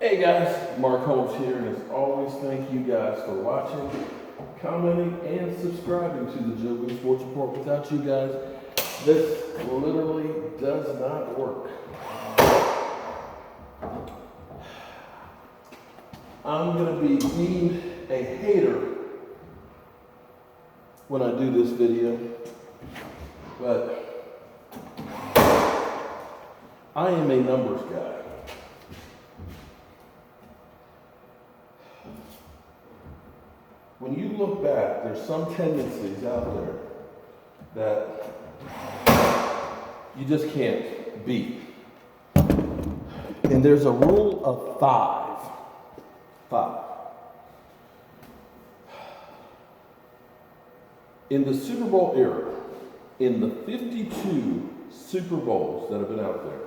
Hey guys, Mark Holmes here, and as always, thank you guys for watching, commenting, and subscribing to the Joe Good Sports Report. Without you guys, this literally does not work. I'm going to be deemed a hater when I do this video, but I am a numbers guy. When you look back, there's some tendencies out there that you just can't beat. And there's a rule of five. In the Super Bowl era, in the 52 Super Bowls that have been out there,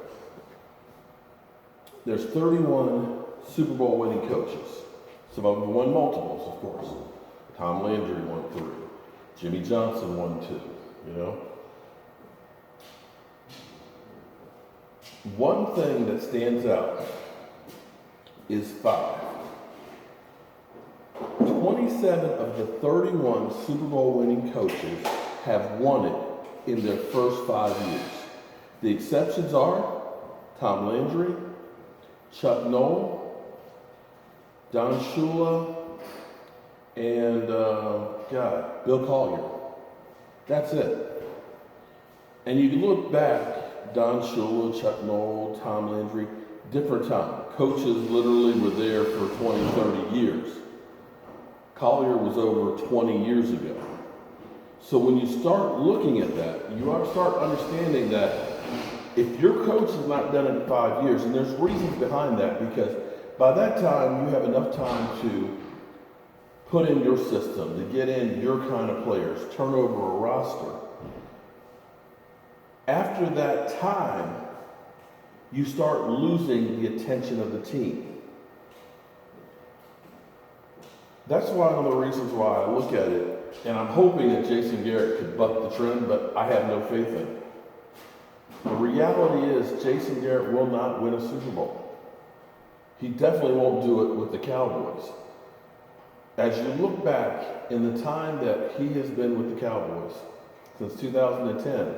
there's 31 Super Bowl winning coaches. Some of them won multiples, of course. Tom Landry won 3. Jimmy Johnson won 2, One thing that stands out is 5. 27 of the 31 Super Bowl winning coaches have won it in their first 5 years. The exceptions are Tom Landry, Chuck Noll, Don Shula, and Bill Collier. That's it. And you can look back, Don Shula, Chuck Noll, Tom Landry, different time. Coaches literally were there for 20, 30 years. Collier was over 20 years ago. So when you start looking at that, you ought to start understanding that if your coach has not done it in 5 years, and there's reasons behind that, because by that time you have enough time to put in your system, to get in your kind of players, turn over a roster. After that time, you start losing the attention of the team. That's one of the reasons why I look at it, and I'm hoping that Jason Garrett could buck the trend, but I have no faith in it. The reality is Jason Garrett will not win a Super Bowl. He definitely won't do it with the Cowboys. As you look back in the time that he has been with the Cowboys, since 2010,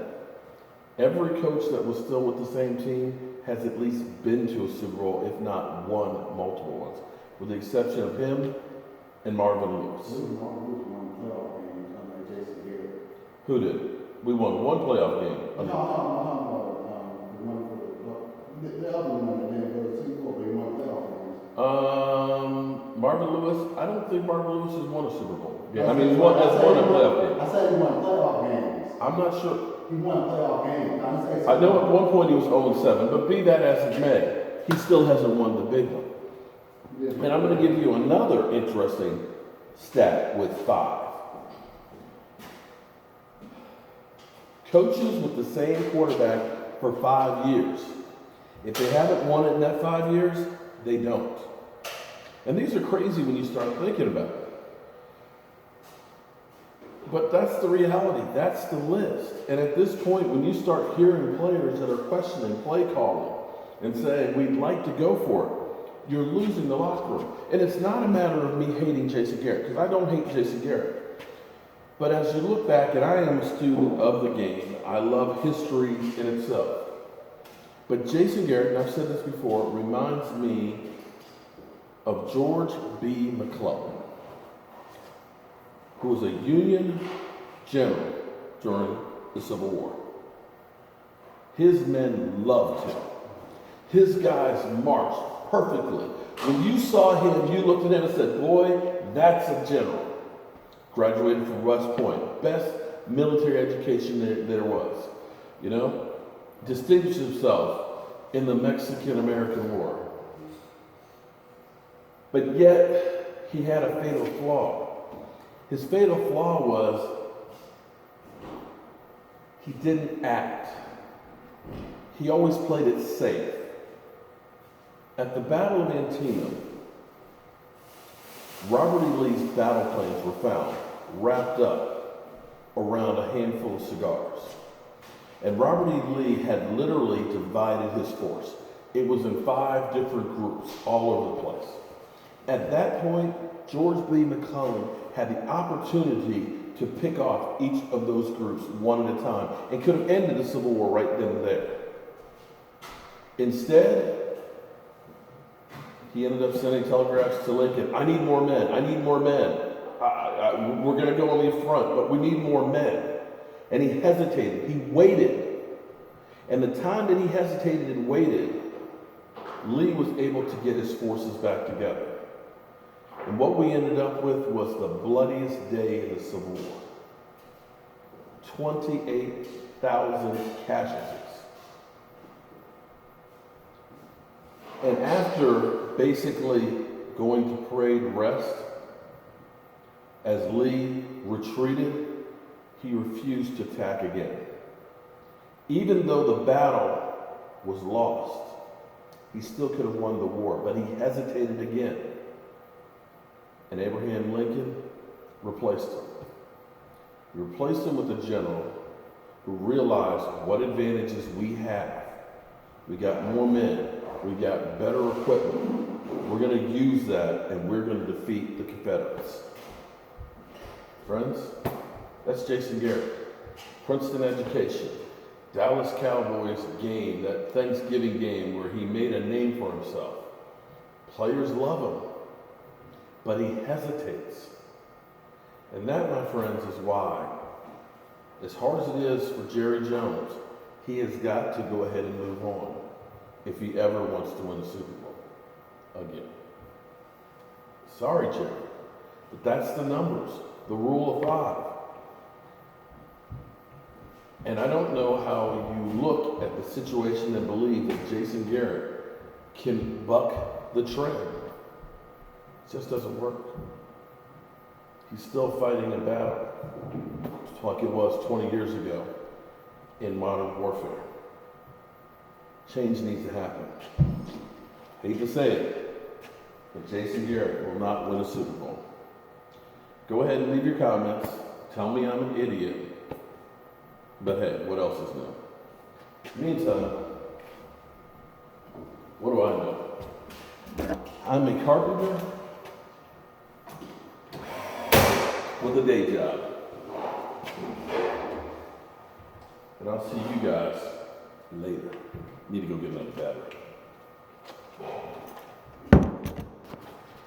every coach that was still with the same team has at least been to a Super Bowl, if not won multiple ones, with the exception of him and Marvin Lewis. Who did? We won one playoff game. The other one that didn't go to the Super Bowl, they won playoff games. Marvin Lewis, I don't think Marvin Lewis has won a Super Bowl. Yeah, I mean, he's won a playoff game. I said he won playoff games. I'm not sure. He won playoff games. I know at one point he was 0-7, but be that as it may, he still hasn't won the big one. And I'm going to give you another interesting stat with 5. Coaches with the same quarterback for 5 years. If they haven't won it in that 5 years, they don't. And these are crazy when you start thinking about it. But that's the reality. That's the list. And at this point, when you start hearing players that are questioning play calling and saying, we'd like to go for it, you're losing the locker room. And it's not a matter of me hating Jason Garrett, because I don't hate Jason Garrett. But as you look back, and I am a student of the game, I love history in itself. But Jason Garrett, and I've said this before, reminds me of George B. McClellan, who was a Union general during the Civil War. His men loved him. His guys marched perfectly. When you saw him, you looked at him and said, boy, that's a general. Graduated from West Point. Best military education there was. Distinguished himself in the Mexican-American War. But yet, he had a fatal flaw. His fatal flaw was he didn't act. He always played it safe. At the Battle of Antietam, Robert E. Lee's battle planes were found wrapped up around a handful of cigars. And Robert E. Lee had literally divided his force. It was in 5 different groups all over the place. At that point, George B. McClellan had the opportunity to pick off each of those groups one at a time and could have ended the Civil War right then and there. Instead, he ended up sending telegraphs to Lincoln. I need more men. I need more men. We're going to go on the front, but we need more men. And he hesitated. He waited. And the time that he hesitated and waited, Lee was able to get his forces back together. And what we ended up with was the bloodiest day in the Civil War. 28,000 casualties. And after basically going to parade rest, as Lee retreated, he refused to attack again. Even though the battle was lost, he still could have won the war, but he hesitated again. And Abraham Lincoln replaced him. He replaced him with a general who realized what advantages we have. We got more men. We got better equipment. We're going to use that, and we're going to defeat the Confederates. Friends, that's Jason Garrett. Princeton education. Dallas Cowboys game, that Thanksgiving game where he made a name for himself. Players love him, but he hesitates. And that, my friends, is why, as hard as it is for Jerry Jones, he has got to go ahead and move on if he ever wants to win the Super Bowl again. Sorry, Jerry, but that's the numbers, the rule of 5. And I don't know how you look at the situation and believe that Jason Garrett can buck the trend. It just doesn't work. He's still fighting a battle, just like it was 20 years ago in modern warfare. Change needs to happen. Hate to say it, but Jason Garrett will not win a Super Bowl. Go ahead and leave your comments. Tell me I'm an idiot. But hey, what else is new? Meantime, what do I know? I'm a carpenter with a day job. And I'll see you guys later. Need to go get another battery.